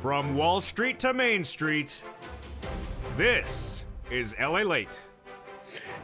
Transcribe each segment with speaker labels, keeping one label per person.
Speaker 1: From Wall Street to Main Street, this is LALATE.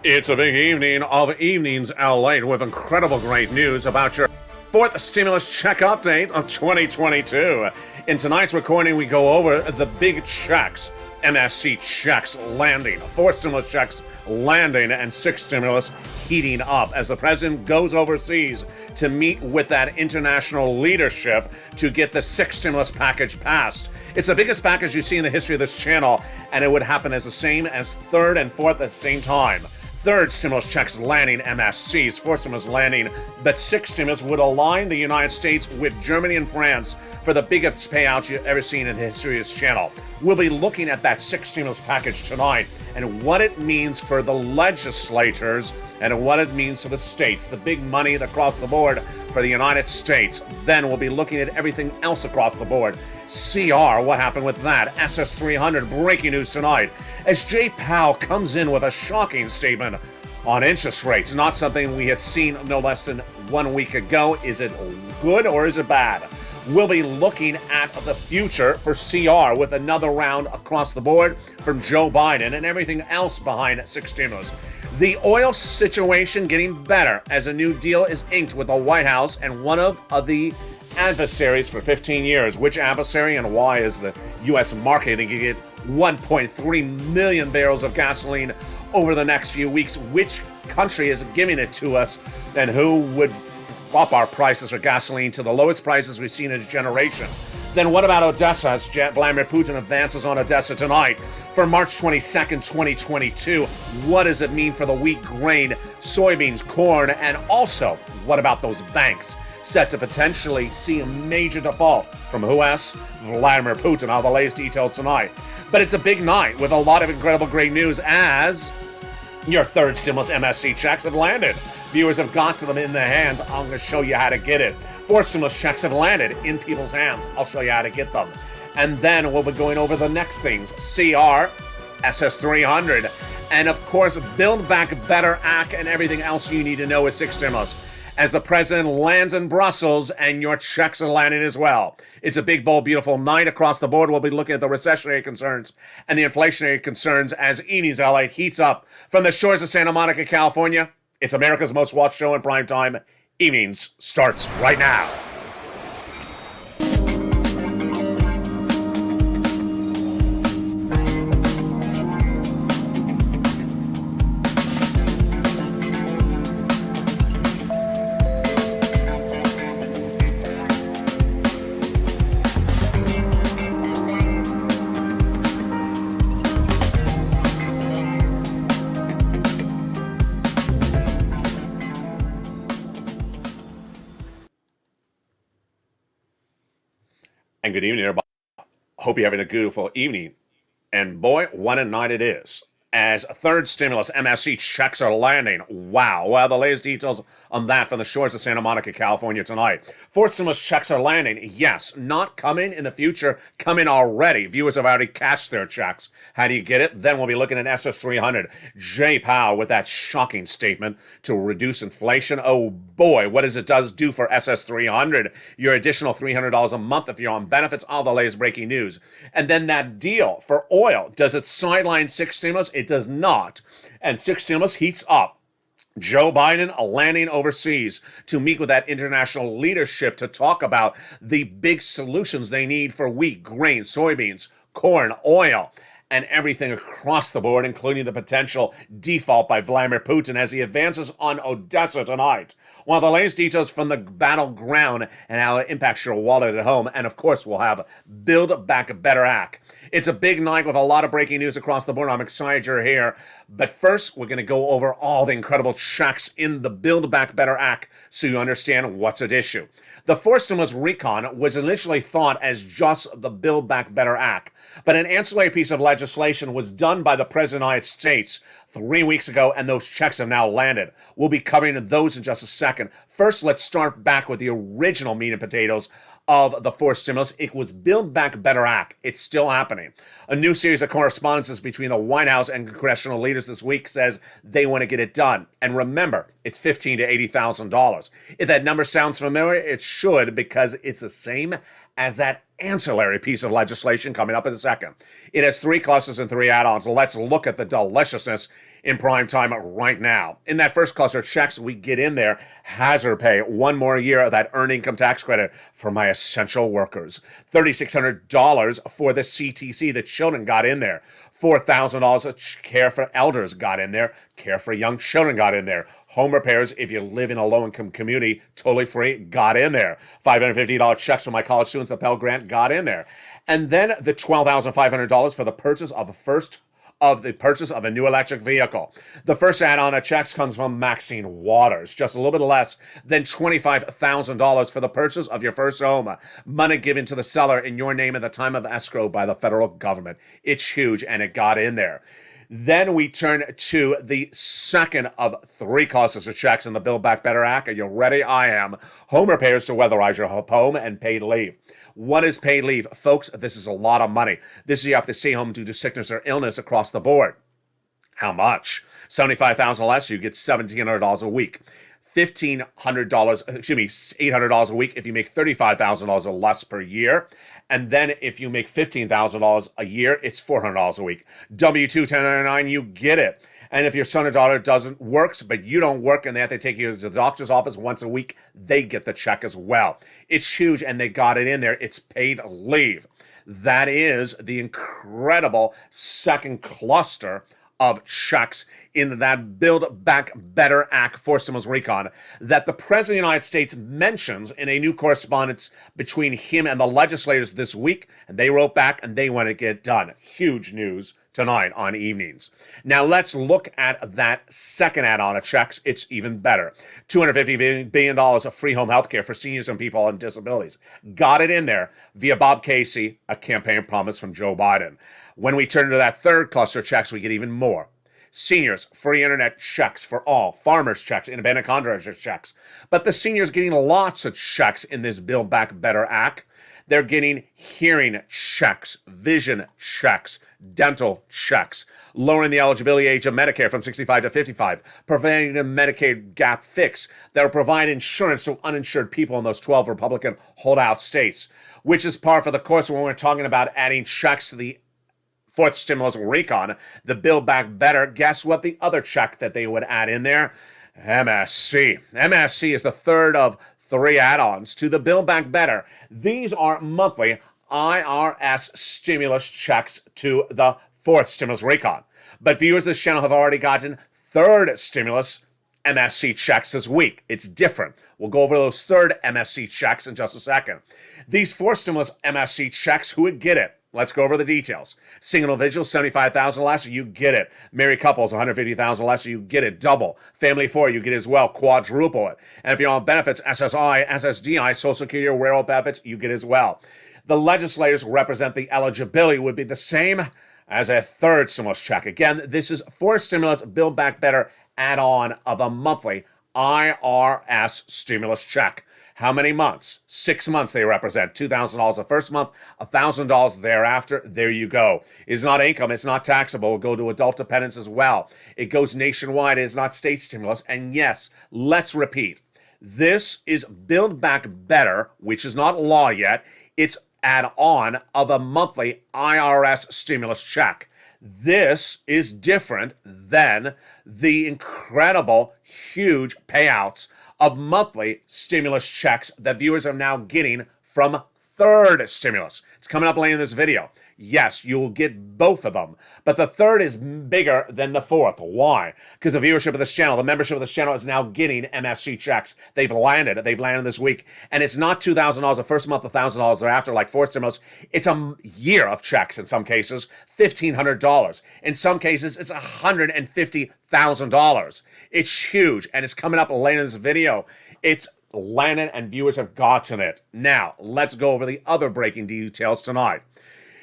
Speaker 2: It's a big evening of evenings LALATE with incredible great news about your fourth stimulus check update of 2022. In tonight's recording, we go over the big checks, MSC checks landing, 4 stimulus checks landing, and 6 stimulus heating up as the president goes overseas to meet with that international leadership to get the 6th stimulus package passed. It's the biggest package you see in the history of this channel, and it would happen as the same as 3rd and 4th at the same time. 3rd stimulus checks landing MSCs, 4th stimulus landing, but 6th stimulus would align the United States with Germany and France for the biggest payout you've ever seen in the history of this channel. We'll be looking at that 6th stimulus package tonight and what it means for the legislators and what it means for the states, the big money across the board for the United States. Then we'll be looking at everything else across the board. CR, what happened with that? SS300, breaking news tonight, as Jay Powell comes in with a shocking statement on interest rates, not something we had seen no less than 1 week ago. Is it good or is it bad? We'll be looking at the future for CR with another round across the board from Joe Biden and everything else behind 6 stimulus. The oil situation getting better as a new deal is inked with the White House and one of the adversaries for 15 years. Which adversary and why is the U.S. market going to get 1.3 million barrels of gasoline over the next few weeks? Which country is giving it to us, and who would up our prices for gasoline to the lowest prices we've seen in a generation? Then what about Odessa as Vladimir Putin advances on Odessa tonight for March 22nd, 2022? What does it mean for the wheat, grain, soybeans, corn, and also what about those banks set to potentially see a major default from who else? Vladimir Putin. All the latest details tonight. But it's a big night with a lot of incredible great news as your 3rd stimulus MSC checks have landed. Viewers have got to them in their hands. I'm going to show you how to get it. 4 stimulus checks have landed in people's hands. I'll show you how to get them. And then we'll be going over the next things. CR, SS300, and of course, Build Back Better Act and everything else you need to know with 6 stimulus. As the president lands in Brussels and your checks are landing as well. It's a big, bold, beautiful night across the board. We'll be looking at the recessionary concerns and the inflationary concerns as evenings LA heats up. From the shores of Santa Monica, California, it's America's most watched show in prime time. Evenings starts right now. And good evening, everybody. Hope you're having a beautiful evening. And boy, what a night it is. As 3rd stimulus MSC checks are landing. Wow. Well, the latest details on that from the shores of Santa Monica, California tonight. 4th stimulus checks are landing. Yes, not coming in the future, coming already. Viewers have already cashed their checks. How do you get it? Then we'll be looking at SS300. Jay Powell with that shocking statement to reduce inflation. Oh boy, what does it do for SS300? Your additional $300 a month if you're on benefits. All the latest breaking news. And then that deal for oil. Does it sideline 6 stimulus? It does not. And 6 stimulus heats up. Joe Biden landing overseas to meet with that international leadership to talk about the big solutions they need for wheat, grain, soybeans, corn, oil, and everything across the board, including the potential default by Vladimir Putin as he advances on Odessa tonight. While the latest details from the battleground and how it impacts your wallet at home, and of course we'll have Build Back Better Act. It's a big night with a lot of breaking news across the board. I'm excited you're here. But first, we're going to go over all the incredible checks in the Build Back Better Act so you understand what's at issue. The 4th stimulus recon was initially thought as just the Build Back Better Act, but an ancillary piece of legislation was done by the President of the United States 3 weeks ago, and those checks have now landed. We'll be covering those in just a second. First, let's start back with the original meat and potatoes of the 4th stimulus. It was Build Back Better Act. It's still happening. A new series of correspondences between the White House and congressional leaders this week says they want to get it done. And remember, it's $15,000 to $80,000. If that number sounds familiar, it should, because it's the same as that ancillary piece of legislation coming up in a second. It has 3 clusters and 3 add-ons. Let's look at the deliciousness in prime time right now. In that first cluster, checks we get in there, hazard pay, 1 more year of that earned income tax credit for my essential workers. $3,600 for the CTC, the children got in there. $4,000 of care for elders got in there. Care for young children got in there. Home repairs, if you live in a low-income community, totally free, got in there. $550 checks for my college students, the Pell Grant, got in there. And then the $12,500 for the purchase of a new electric vehicle. The first add-on of checks comes from Maxine Waters, just a little bit less than $25,000 for the purchase of your first home. Money given to the seller in your name at the time of escrow by the federal government. It's huge, and it got in there. Then we turn to the second of 3 clusters of checks in the Build Back Better Act. Are you ready? I am. Home repairs to weatherize your home and paid leave. What is paid leave? Folks, this is a lot of money. This is you have to stay home due to sickness or illness across the board. How much? $75,000 less, you get $1,700 a week. $800 a week if you make $35,000 or less per year. And then if you make $15,000 a year, it's $400 a week. W-2, 1099, you get it. And if your son or daughter works, but you don't work and they have to take you to the doctor's office once a week, they get the check as well. It's huge, and they got it in there. It's paid leave. That is the incredible second cluster of checks in that Build Back Better Act for stimulus recon that the President of the United States mentions in a new correspondence between him and the legislators this week, and they wrote back and they want to get done. Huge news tonight on Evenings. Now let's look at that second add-on of checks. It's even better. $250 billion of free home health care for seniors and people on disabilities. Got it in there via Bob Casey, a campaign promise from Joe Biden. When we turn to that third cluster of checks, we get even more. Seniors, free internet checks for all. Farmers checks, independent contractor checks. But the seniors getting lots of checks in this Build Back Better Act. They're getting hearing checks, vision checks, dental checks, lowering the eligibility age of Medicare from 65 to 55, preventing the Medicaid gap fix that will provide insurance to uninsured people in those 12 Republican holdout states, which is par for the course when we're talking about adding checks to the fourth stimulus recon, the Build Back Better. Guess what the other check that they would add in there? MSC. MSC is the third of 3 add-ons to the Build Back Better. These are monthly IRS stimulus checks to the fourth stimulus recon. But viewers of this channel have already gotten third stimulus MSC checks this week. It's different. We'll go over those third MSC checks in just a second. These fourth stimulus MSC checks, who would get it? Let's go over the details. Single individuals, $75,000 less, you get it. Married couples, $150,000 less, you get it. Double. Family 4, you get it as well. Quadruple it. And if you're on benefits, SSI, SSDI, Social Security or rural benefits, you get it as well. The legislators represent the eligibility would be the same as a third stimulus check. Again, this is fourth stimulus Build Back Better add-on of a monthly IRS stimulus check. How many months? 6 months they represent. $2,000 the first month, $1,000 thereafter. There you go. It's not income. It's not taxable. It'll go to adult dependents as well. It goes nationwide. It is not state stimulus. And yes, let's repeat. This is Build Back Better, which is not law yet. It's add-on of a monthly IRS stimulus check. This is different than the incredible, huge payouts of monthly stimulus checks that viewers are now getting from third stimulus. It's coming up later in this video. Yes, you will get both of them, but the third is bigger than the fourth. Why? Because the viewership of this channel, the membership of this channel is now getting MSC checks. They've landed this week, and it's not $2,000 the first month, $1,000 thereafter, like fourth stimulus. It's a year of checks in some cases, $1,500. In some cases, it's $150,000. It's huge, and it's coming up later in this video. It's landed, and viewers have gotten it. Now, let's go over the other breaking details tonight.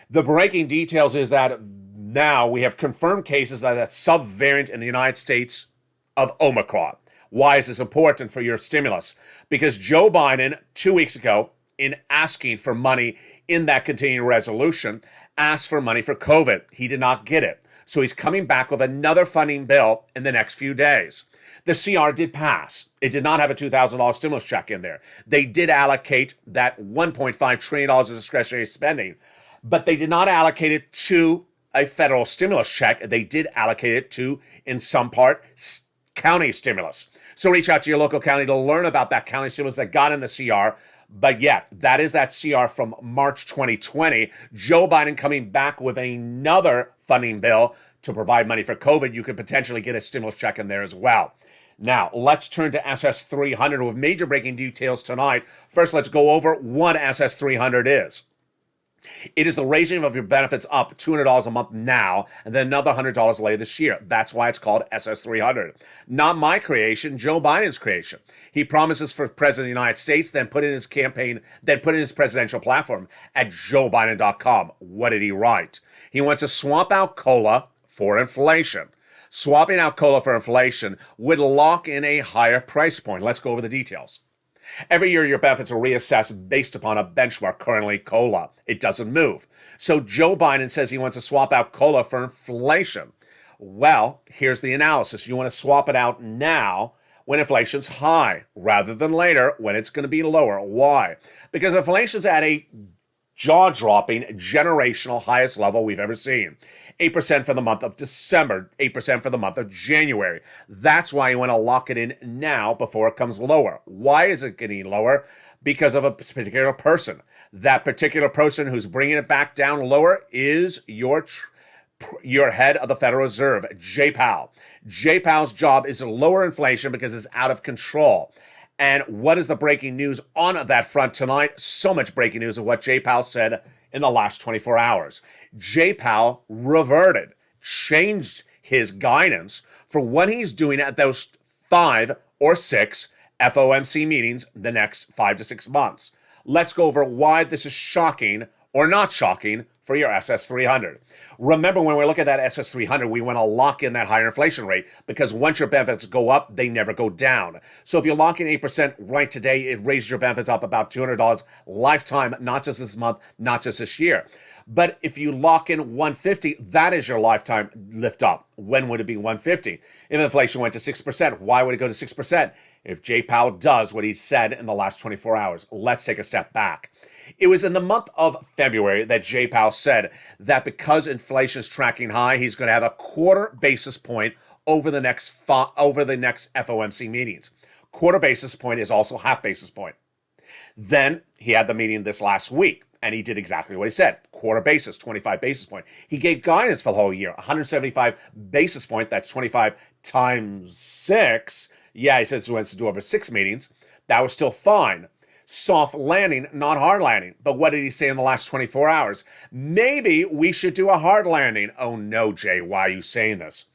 Speaker 2: The breaking details is that now we have confirmed cases that a subvariant in the United States of Omicron. Why is this important for your stimulus? Because Joe Biden, 2 weeks ago, in asking for money in that continuing resolution, asked for money for COVID. He did not get it. So he's coming back with another funding bill in the next few days. The CR did pass. It did not have a $2,000 stimulus check in there. They did allocate that $1.5 trillion of discretionary spending, but they did not allocate it to a federal stimulus check. They did allocate it to, in some part, county stimulus. So reach out to your local county to learn about that county stimulus that got in the CR. But yet, that is that CR from March 2020. Joe Biden coming back with another funding bill to provide money for COVID. You could potentially get a stimulus check in there as well. Now, let's turn to SS300 with major breaking details tonight. First, let's go over what SS300 is. It is the raising of your benefits up $200 a month now, and then another $100 later this year. That's why it's called SS300. Not my creation, Joe Biden's creation. He promises for President of the United States, then put in his campaign, then put in his presidential platform at joebiden.com. What did he write? He wants to swap out COLA for inflation. Swapping out COLA for inflation would lock in a higher price point. Let's go over the details. Every year, your benefits are reassessed based upon a benchmark, currently COLA. It doesn't move. So Joe Biden says he wants to swap out COLA for inflation. Well, here's the analysis. You want to swap it out now when inflation's high, rather than later when it's going to be lower. Why? Because inflation's at a jaw-dropping, generational highest level we've ever seen. 8% for the month of December, 8% for the month of January. That's why you want to lock it in now before it comes lower. Why is it getting lower? Because of a particular person. That particular person who's bringing it back down lower is your head of the Federal Reserve, Jay Powell. Jay Powell's job is to lower inflation because it's out of control. And what is the breaking news on that front tonight? So much breaking news of what Jay Powell said in the last 24 hours. Jay Powell reverted, changed his guidance for what he's doing at those 5 or 6 FOMC meetings the next 5 to 6 months. Let's go over why this is shocking or not shocking for your SS300. Remember, when we look at that SS300, we want to lock in that higher inflation rate because once your benefits go up, they never go down. So if you lock in 8% right today, it raises your benefits up about $200 lifetime, not just this month, not just this year. But if you lock in 150, that is your lifetime lift up. When would it be 150? If inflation went to 6%, why would it go to 6%? If Jay Powell does what he said in the last 24 hours. Let's take a step back. It was in the month of February that Jay Powell said that because inflation is tracking high, he's going to have a quarter basis point over the next FOMC meetings. Quarter basis point is also half basis point. Then he had the meeting this last week, and he did exactly what he said. Quarter basis, 25 basis point. He gave guidance for the whole year, 175 basis point. That's 25 times 6. Yeah, he said he wants to do over 6 meetings. That was still fine. Soft landing, not hard landing. But what did he say in the last 24 hours? Maybe we should do a hard landing. Oh no, Jay, why are you saying this?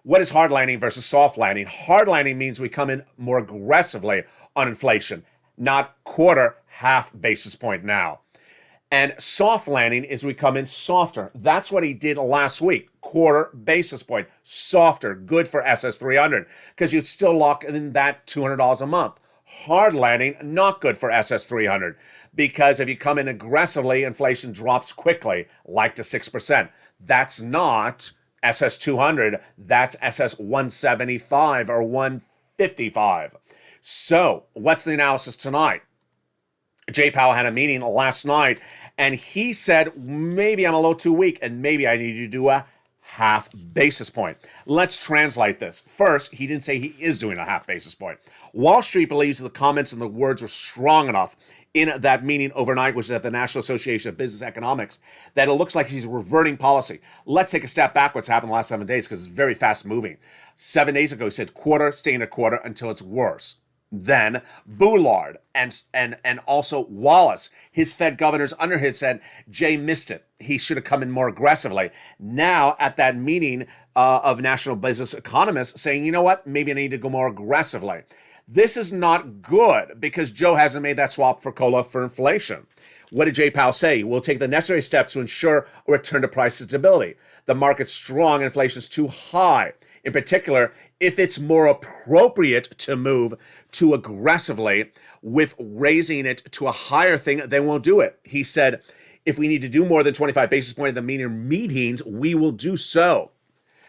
Speaker 2: What is hard landing versus soft landing? Hard landing means we come in more aggressively on inflation, not quarter, half basis point now. And soft landing is we come in softer. That's what he did last week. Quarter basis point, softer, good for SS300 because you'd still lock in that $200 a month. Hard landing, not good for SS300 because if you come in aggressively, inflation drops quickly, like to 6%. That's not SS200, that's SS175 or 155. So, what's the analysis tonight? Jay Powell had a meeting last night, and he said, maybe I'm a little too weak, and maybe I need to do a half basis point. Let's translate this. First, he didn't say he is doing a half basis point. Wall Street believes that the comments and the words were strong enough in that meeting overnight, which is at the National Association of Business Economics, that it looks like he's reverting policy. Let's take a step back what's happened the last 7 days because it's very fast moving. 7 days ago, he said quarter, staying a quarter until it's worse. Then Bullard and also Wallace, his Fed governors under him, said Jay missed it. He should have come in more aggressively. Now at that meeting of national business economists saying, you know what, maybe I need to go more aggressively. This is not good because Joe hasn't made that swap for COLA for inflation. What did Jay Powell say? We'll take the necessary steps to ensure a return to price stability. The market's strong, inflation is too high. In particular, if it's more appropriate to move too aggressively with raising it to a higher thing, they won't do it. He said, if we need to do more than 25 basis points in the meetings, we will do so.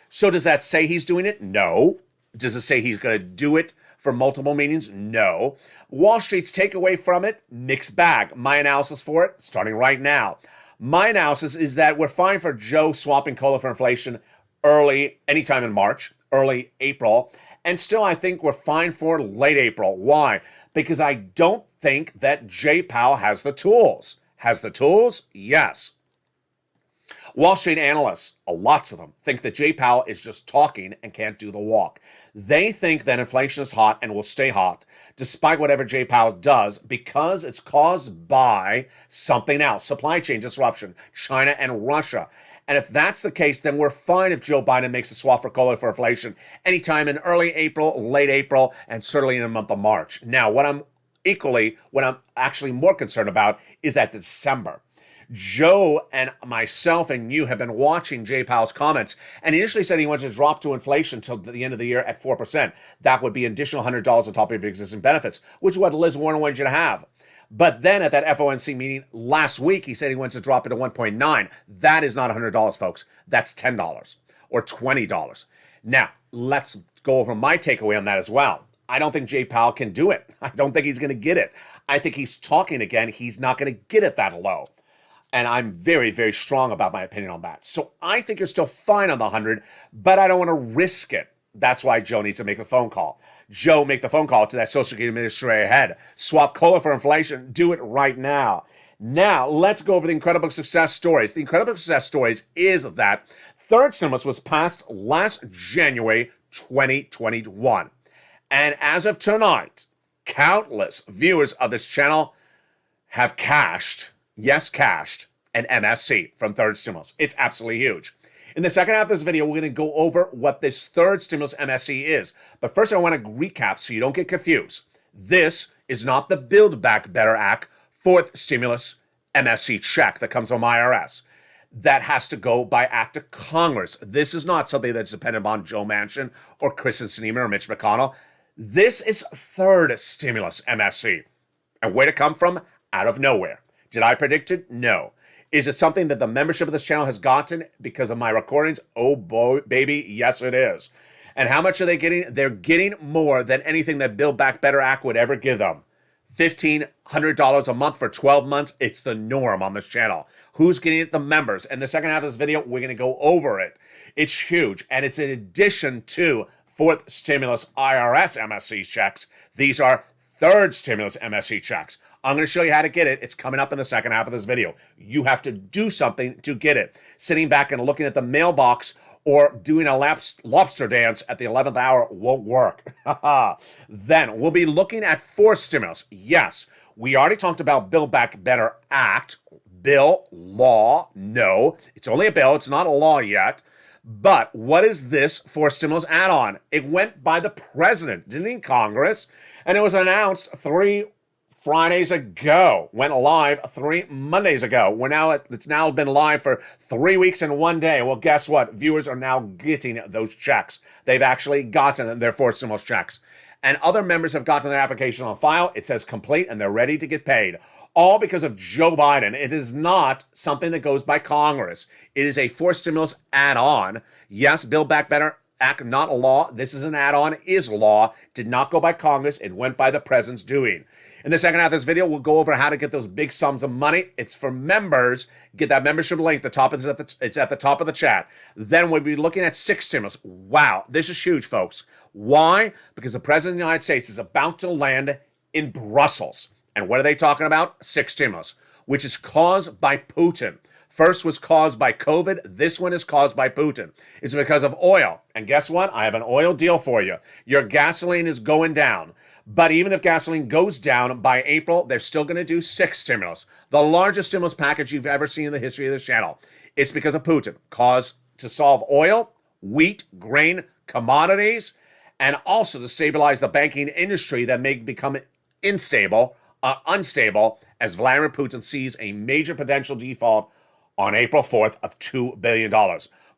Speaker 2: So does that say he's doing it? No. Does it say he's going to do it for multiple meetings? No. Wall Street's takeaway from it, mixed bag. My analysis for it, starting right now. My analysis is that we're fine for Joe swapping cola for inflation anytime in March, early April. And still, I think we're fine for late April. Why? Because I don't think that Jay Powell has the tools. Has the tools? Yes. Wall Street analysts, lots of them, think that Jay Powell is just talking and can't do the walk. They think that inflation is hot and will stay hot despite whatever Jay Powell does because it's caused by something else, supply chain disruption, China and Russia. And if that's the case, then we're fine if Joe Biden makes a swap for cola for inflation anytime in early April, late April, and certainly in the month of March. Now, what I'm actually more concerned about is that December. Joe and myself and you have been watching Jay Powell's comments, and he initially said he wanted to drop to inflation until the end of the year at 4%. That would be an additional $100 on top of your existing benefits, which is what Liz Warren wanted you to have. But then at that FOMC meeting last week, he said he wants to drop it to 1.9. That is not $100, folks. That's $10 or $20. Now, let's go over my takeaway on that as well. I don't think Jay Powell can do it. I don't think he's going to get it. I think he's talking again. He's not going to get it that low. And I'm very, very strong about my opinion on that. So I think you're still fine on the 100, but I don't want to risk it. That's why Joe needs to make the phone call. Joe, make the phone call to that Social Security Administrator head. Swap cola for inflation. Do it right now. Now, let's go over the incredible success stories. The incredible success stories is that third stimulus was passed last January 2021. And as of tonight, countless viewers of this channel have cashed an MSC from third stimulus. It's absolutely huge. In the second half of this video, we're going to go over what this third stimulus MSC is. But first, I want to recap so you don't get confused. This is not the Build Back Better Act fourth stimulus MSC check that comes from IRS. That has to go by act of Congress. This is not something that's dependent on Joe Manchin or Kristen Sinema or Mitch McConnell. This is third stimulus MSC. And where to come from? Out of nowhere. Did I predict it? No. Is it something that the membership of this channel has gotten because of my recordings? Oh boy, baby, yes it is. And how much are they getting? They're getting more than anything that Build Back Better Act would ever give them. $1,500 a month for 12 months. It's the norm on this channel. Who's getting it? The members. And the second half of this video, we're going to go over it. It's huge. And it's in addition to fourth stimulus IRS MSC checks. These are third stimulus MSC checks. I'm going to show you how to get it. It's coming up in the second half of this video. You have to do something to get it. Sitting back and looking at the mailbox or doing a lobster dance at the 11th hour won't work. Then we'll be looking at fourth stimulus. Yes, we already talked about Build Back Better Act. Bill, law, no. It's only a bill. It's not a law yet. But what is this fourth stimulus add-on? It went by the president, didn't it, Congress? And it was announced 3 Fridays ago, went live 3 Mondays ago. It's now been live for 3 weeks and 1 day. Well, guess what? Viewers are now getting those checks. They've actually gotten their fourth stimulus checks. And other members have gotten their application on file. It says complete and they're ready to get paid. All because of Joe Biden. It is not something that goes by Congress. It is a fourth stimulus add-on. Yes, Build Back Better Act, not a law. This is an add-on, is law. Did not go by Congress. It went by the president's doing. In the second half of this video, we'll go over how to get those big sums of money. It's for members. Get that membership link. It's at the top of the chat. Then we'll be looking at sixth stimulus. Wow, this is huge, folks. Why? Because the president of the United States is about to land in Brussels. And what are they talking about? Sixth stimulus, which is caused by Putin. First was caused by COVID. This one is caused by Putin. It's because of oil. And guess what? I have an oil deal for you. Your gasoline is going down. But even if gasoline goes down by April, they're still going to do sixth stimulus, the largest stimulus package you've ever seen in the history of this channel. It's because of Putin. Caused to solve oil, wheat, grain, commodities, and also to stabilize the banking industry that may become unstable as Vladimir Putin sees a major potential default on April 4th of $2 billion.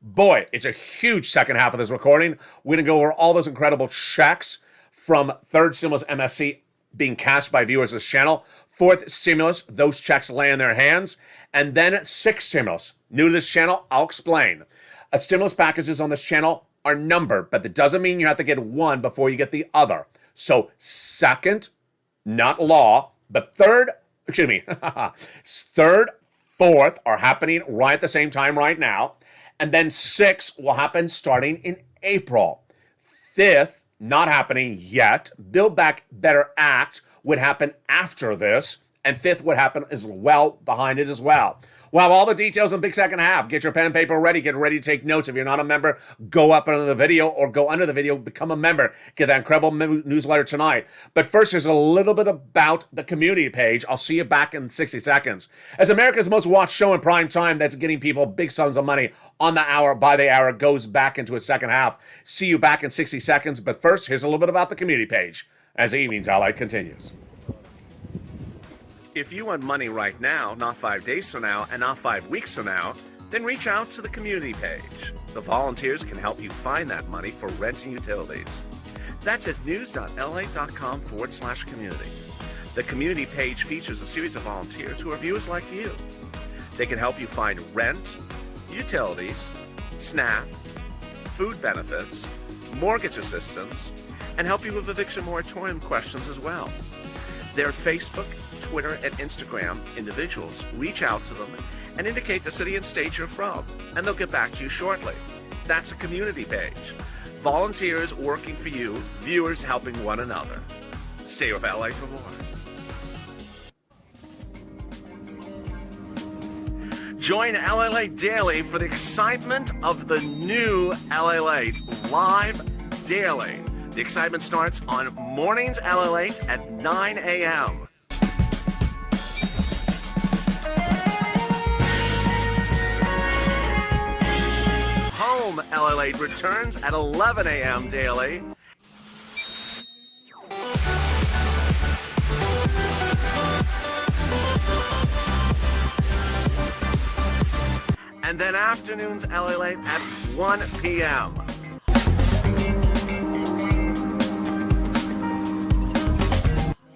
Speaker 2: Boy, it's a huge second half of this recording. We're going to go over all those incredible checks from third stimulus MSC being cashed by viewers of this channel. Fourth stimulus, those checks land in their hands. And then sixth stimulus. New to this channel, I'll explain. Stimulus packages on this channel are numbered, but that doesn't mean you have to get one before you get the other. So second, not law, but third, third, fourth are happening right at the same time right now. And then sixth will happen starting in April. Fifth, not happening yet. Build Back Better Act would happen after this. And fifth would happen as well behind it as well. We'll have all the details in the big second half. Get your pen and paper ready. Get ready to take notes. If you're not a member, go up under the video or go under the video, become a member. Get that incredible newsletter tonight. But first, here's a little bit about the community page. I'll see you back in 60 seconds. As America's most watched show in prime time that's getting people big sums of money on the hour, by the hour, goes back into its second half. See you back in 60 seconds. But first, here's a little bit about the community page as the Evenings LALATE continues. If you want money right now, not 5 days from now, and not 5 weeks from now, then reach out to the community page. The volunteers can help you find that money for rent and utilities. That's at news.lalate.com/community. The community page features a series of volunteers who are viewers like you. They can help you find rent, utilities, SNAP, food benefits, mortgage assistance, and help you with eviction moratorium questions as well. Their Facebook, Twitter, and Instagram individuals reach out to them and indicate the city and state you're from, and they'll get back to you shortly. That's a community page. Volunteers working for you, viewers helping one another. Stay with LA for more. Join LALATE Daily for the excitement of the new LALATE live daily. The excitement starts on Mornings LALATE at 9 a.m. Home LALATE returns at 11 a.m. daily. And then afternoons LALATE at 1 p.m.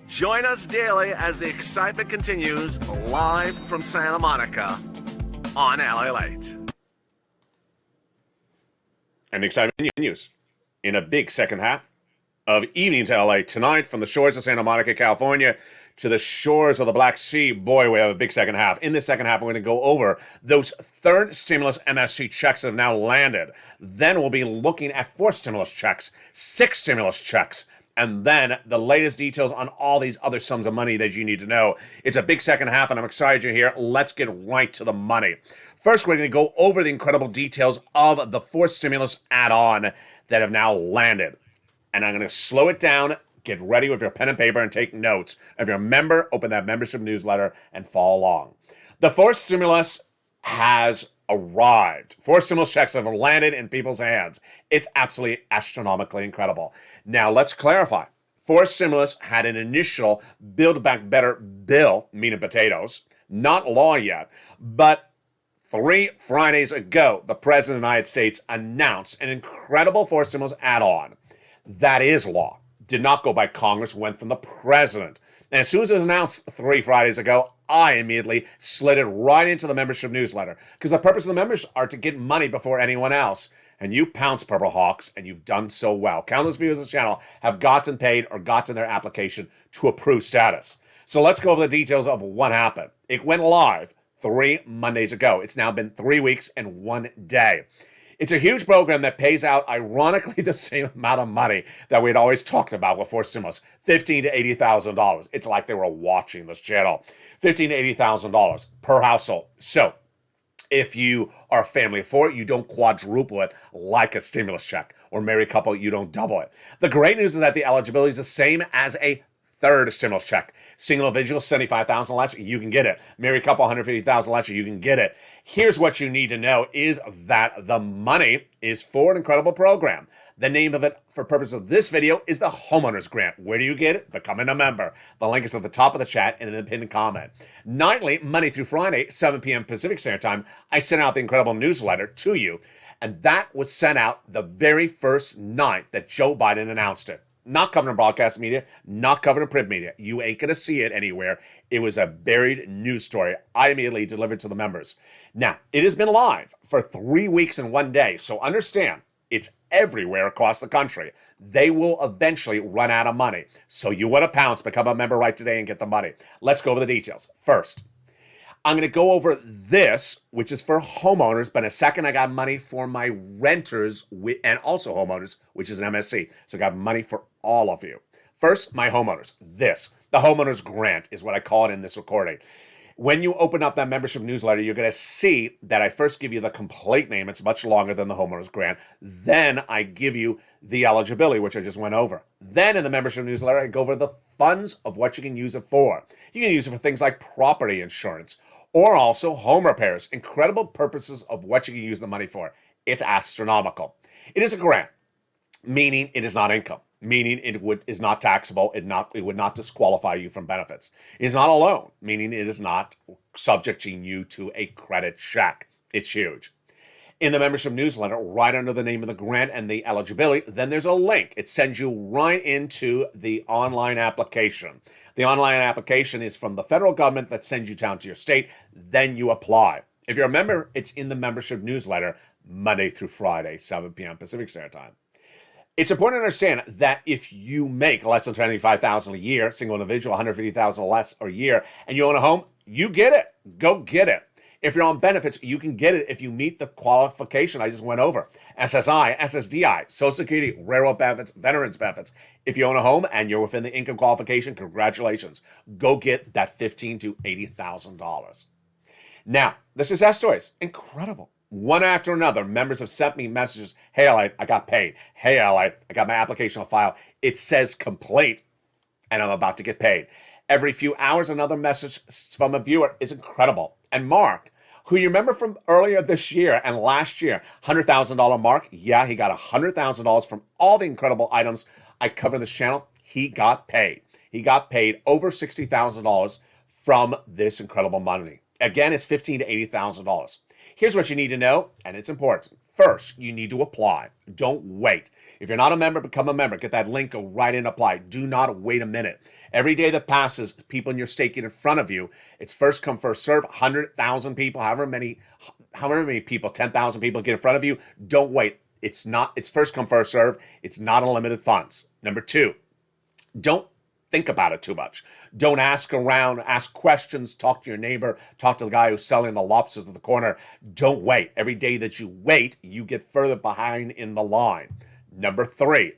Speaker 2: Join us daily as the excitement continues live from Santa Monica on LALATE. And the excitement continues in a big second half of Evenings LA tonight from the shores of Santa Monica, California to the shores of the Black Sea. Boy, we have a big second half. In this second half, we're going to go over those third stimulus MSC checks that have now landed. Then we'll be looking at fourth stimulus checks, six stimulus checks, and then the latest details on all these other sums of money that you need to know. It's a big second half, and I'm excited you're here. Let's get right to the money. First, we're going to go over the incredible details of the fourth stimulus add-on that have now landed. And I'm going to slow it down. Get ready with your pen and paper and take notes. If you're a member, open that membership newsletter and follow along. The fourth stimulus has arrived. Four stimulus checks have landed in people's hands. It's absolutely astronomically incredible. Now, let's clarify. Fourth stimulus had an initial Build Back Better bill, meat and potatoes, not law yet, but 3 Fridays ago, the President of the United States announced an incredible fourth stimulus add-on. That is law. Did not go by Congress, went from the President. And as soon as it was announced 3 Fridays ago, I immediately slid it right into the membership newsletter. Because the purpose of the members are to get money before anyone else. And you pounced, Purple Hawks, and you've done so well. Countless viewers of the channel have gotten paid or gotten their application to approved status. So let's go over the details of what happened. It went live 3 Mondays ago. It's now been 3 weeks and 1 day. It's a huge program that pays out, ironically, the same amount of money that we'd always talked about with fourth stimulus, $15,000 to $80,000. It's like they were watching this channel. $15,000 to $80,000 per household. So if you are a family of 4, you don't quadruple it like a stimulus check. Or married couple, you don't double it. The great news is that the eligibility is the same as a third stimulus check. Single individual, $75,000 less, you can get it. Married couple, $150,000 less, you can get it. Here's what you need to know is that the money is for an incredible program. The name of it, for purpose of this video, is the Homeowners Grant. Where do you get it? Becoming a member. The link is at the top of the chat and in the pinned comment. Nightly, Monday through Friday, 7 p.m. Pacific Standard Time, I sent out the incredible newsletter to you, and that was sent out the very first night that Joe Biden announced it. Not covered in broadcast media, not covered in print media. You ain't going to see it anywhere. It was a buried news story I immediately delivered to the members. Now, it has been live for 3 weeks and 1 day, so understand, It's everywhere across the country. They will eventually run out of money. So you want to pounce, become a member right today and get the money. Let's go over the details. First, I'm going to go over this, which is for homeowners, but in a second I got money for my renters and also homeowners, which is an MSC. So I got money for all of you. First, my homeowners. The homeowners grant is what I call it in this recording. When you open up that membership newsletter, you're going to see that I first give you the complete name. It's much longer than the homeowners grant. Then I give you the eligibility, which I just went over. Then in the membership newsletter, I go over the funds of what you can use it for. You can use it for things like property insurance or also home repairs. Incredible purposes of what you can use the money for. It's astronomical. It is a grant, meaning it is not income. Meaning it is not taxable, it would not disqualify you from benefits. It is not a loan, meaning it is not subjecting you to a credit check. It's huge. In the membership newsletter, right under the name of the grant and the eligibility, then there's a link. It sends you right into the online application. The online application is from the federal government that sends you down to your state. Then you apply. If you're a member, it's in the membership newsletter Monday through Friday, 7 p.m. Pacific Standard Time. It's important to understand that if you make less than $25,000 a year, single individual, $150,000 or less a year, and you own a home, you get it. Go get it. If you're on benefits, you can get it if you meet the qualification I just went over. SSI, SSDI, Social Security, railroad benefits, veterans benefits. If you own a home and you're within the income qualification, congratulations. Go get that $15,000 to $80,000. Now, the success stories, incredible. One after another, members have sent me messages. Hey, LALATE, I got paid. Hey, LALATE, I got my application on file. It says complete, and I'm about to get paid. Every few hours, another message from a viewer is incredible. And Mark, who you remember from earlier this year and last year, $100,000 Mark, yeah, he got $100,000 from all the incredible items I cover in this channel. He got paid. He got paid over $60,000 from this incredible money. Again, it's $15,000 to $80,000. Here's what you need to know, and it's important. First, you need to apply. Don't wait. If you're not a member, become a member. Get that link, go right in, apply. Do not wait a minute. Every day that passes, people in your state get in front of you. It's first come, first serve. 100,000 people, however many people, 10,000 people get in front of you. Don't wait. It's first come, first serve. It's not unlimited funds. Number two, don't think about it too much. Don't ask around, ask questions, talk to your neighbor, talk to the guy who's selling the lobsters at the corner. Don't wait. Every day that you wait, you get further behind in the line. Number three,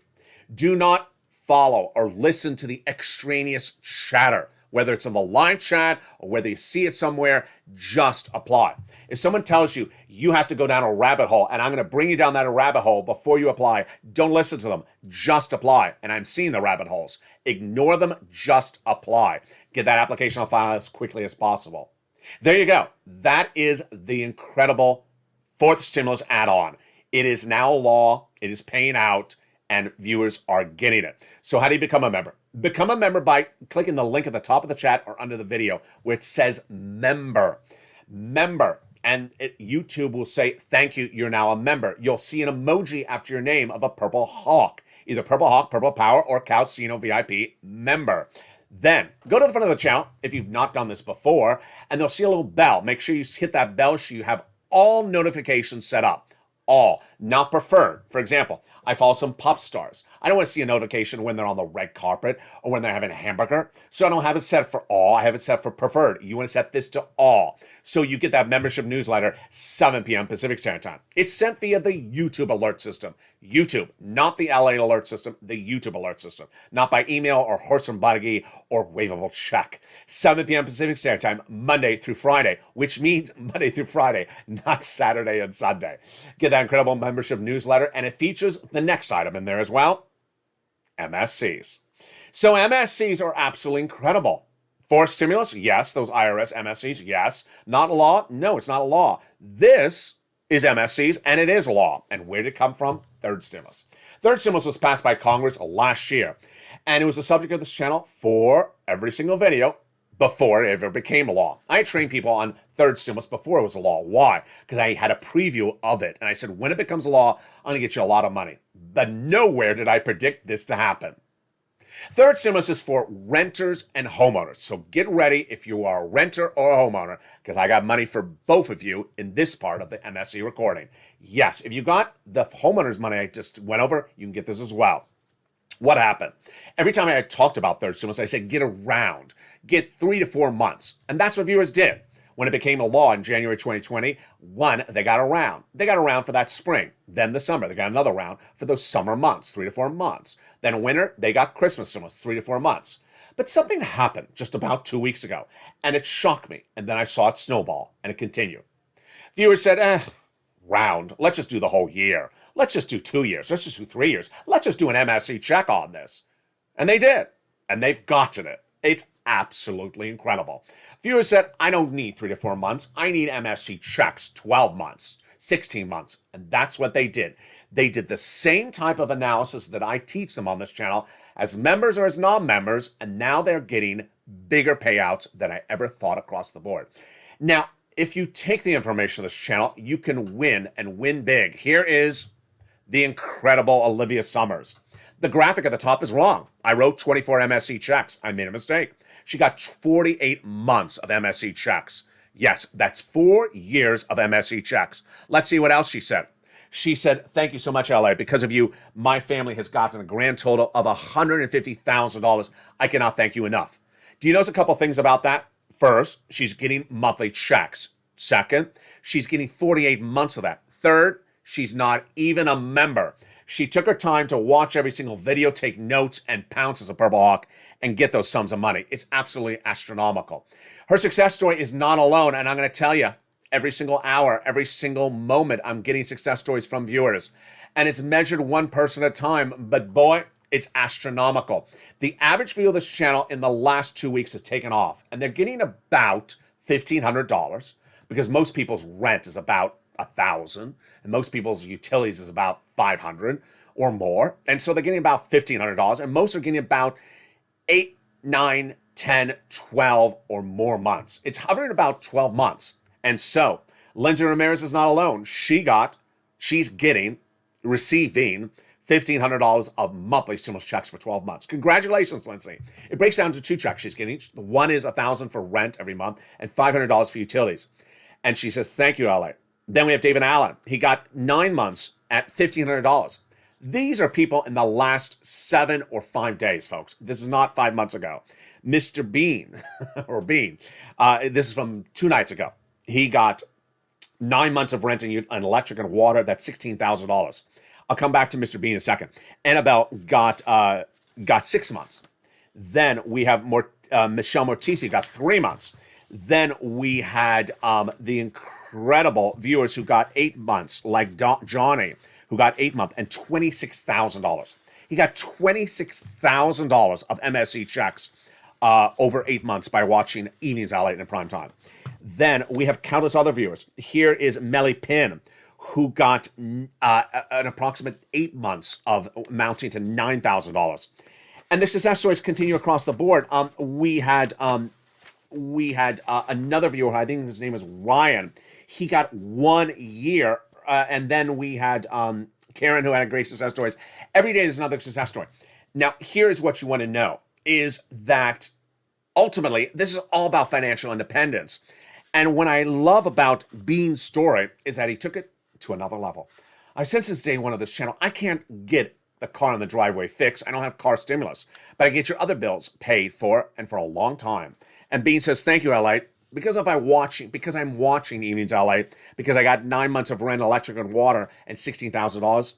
Speaker 2: do not follow or listen to the extraneous chatter, whether it's in the live chat or whether you see it somewhere. Just apply. If someone tells you you have to go down a rabbit hole and I'm going to bring you down that rabbit hole before you apply, don't listen to them. Just apply. And I'm seeing the rabbit holes. Ignore them. Just apply. Get that application on file as quickly as possible. There you go. That is the incredible fourth stimulus add-on. It is now law. It is paying out, and viewers are getting it. So how do you become a member? Become a member by clicking the link at the top of the chat or under the video where it says member. Member. And YouTube will say, thank you, you're now a member. You'll see an emoji after your name of a purple hawk. Either purple hawk, purple power, or Calcino VIP member. Then go to the front of the channel if you've not done this before, and they'll see a little bell. Make sure you hit that bell so you have all notifications set up. All, not preferred. For example, I follow some pop stars. I don't want to see a notification when they're on the red carpet or when they're having a hamburger. So I don't have it set for all. I have it set for preferred. You want to set this to all. So you get that membership newsletter 7 p.m. Pacific Standard Time. It's sent via the YouTube alert system. YouTube, not the LA alert system, the YouTube alert system. Not by email or horse and buggy or waivable check. 7 p.m. Pacific Standard Time, Monday through Friday, which means Monday through Friday, not Saturday and Sunday. Get that incredible membership newsletter, and it features the next item in there as well, MSCs. So MSCs are absolutely incredible. For stimulus, yes. Those IRS MSCs, yes. Not a law? No, it's not a law. This is MSCs, and it is law. And where did it come from? Third stimulus. Third stimulus was passed by Congress last year, and it was the subject of this channel for every single video before it ever became a law. I trained people on third stimulus before it was a law. Why? Because I had a preview of it, and I said, when it becomes a law, I'm going to get you a lot of money. But nowhere did I predict this to happen. Third stimulus is for renters and homeowners. So get ready if you are a renter or a homeowner, because I got money for both of you in this part of the MSC recording. Yes, if you got the homeowners money I just went over, you can get this as well. What happened? Every time I had talked about third stimulus, I said get 3 to 4 months. And that's what viewers did. When it became a law in January 2021, they got around. They got around for that spring. Then the summer, they got another round for those summer months, 3 to 4 months. Then winter, they got Christmas stimulus, 3 to 4 months. But something happened just about 2 weeks ago, and it shocked me. And then I saw it snowball, and it continued. Viewers said, round, let's just do the whole year. Let's just do 2 years. Let's just do 3 years. Let's just do an MSC check on this. And they did. And they've gotten it. It's absolutely incredible. Viewers said, I don't need 3 to 4 months. I need MSC checks, 12 months, 16 months. And that's what they did. They did the same type of analysis that I teach them on this channel as members or as non-members. And now they're getting bigger payouts than I ever thought across the board. Now, if you take the information of this channel, you can win and win big. Here is the incredible Olivia Summers. The graphic at the top is wrong. I wrote 24 MSC checks. I made a mistake. She got 48 months of MSC checks. Yes, that's 4 years of MSC checks. Let's see what else she said. She said, thank you so much, LA. Because of you, my family has gotten a grand total of $150,000. I cannot thank you enough. Do you notice a couple things about that? First, she's getting monthly checks. Second, she's getting 48 months of that. Third, she's not even a member. She took her time to watch every single video, take notes, and pounce as a Purple Hawk and get those sums of money. It's absolutely astronomical. Her success story is not alone, and I'm going to tell you, every single hour, every single moment, I'm getting success stories from viewers. And it's measured one person at a time, but boy, it's astronomical. The average view of this channel in the last 2 weeks has taken off, and they're getting about $1,500 because most people's rent is about $1,000, and most people's utilities is about $500 or more. And so they're getting about $1,500, and most are getting about 8, 9, 10, 12 or more months. It's hovering about 12 months. And so Lindsay Ramirez is not alone. She's receiving $1,500 of monthly stimulus checks for 12 months. Congratulations, Lindsay. It breaks down to 2 checks she's getting. One is $1,000 for rent every month and $500 for utilities. And she says, thank you, LA. Then we have David Allen. He got 9 months at $1,500. These are people in the last 7 or 5 days, folks. This is not 5 months ago. Mr. Bean, or Bean, this is from 2 nights ago. He got 9 months of rent and electric and water. That's $16,000. I'll come back to Mr. Bean in a second. Annabelle got 6 months. Then we have Michelle Mortisi got 3 months. Then we had the incredible viewers who got 8 months, like Johnny, who got 8 months and $26,000. He got $26,000 of MSC checks over 8 months by watching Evenings LA in prime time. Then we have countless other viewers. Here is Melly Pin, who got an approximate 8 months of amounting to $9,000. And the success stories continue across the board. We had another viewer, I think his name is Ryan. He got 1 year. And then we had Karen, who had a great success stories. Every day there's another success story. Now, here's what you want to know, is that ultimately, this is all about financial independence. And what I love about Bean's story is that he took it to another level. I've said since day one of this channel, I can't get the car in the driveway fixed. I don't have car stimulus, but I get your other bills paid for, and for a long time. And Bean says, thank you, LA. Because I'm watching Evenings LA, because I got 9 months of rent, electric, and water, and $16,000,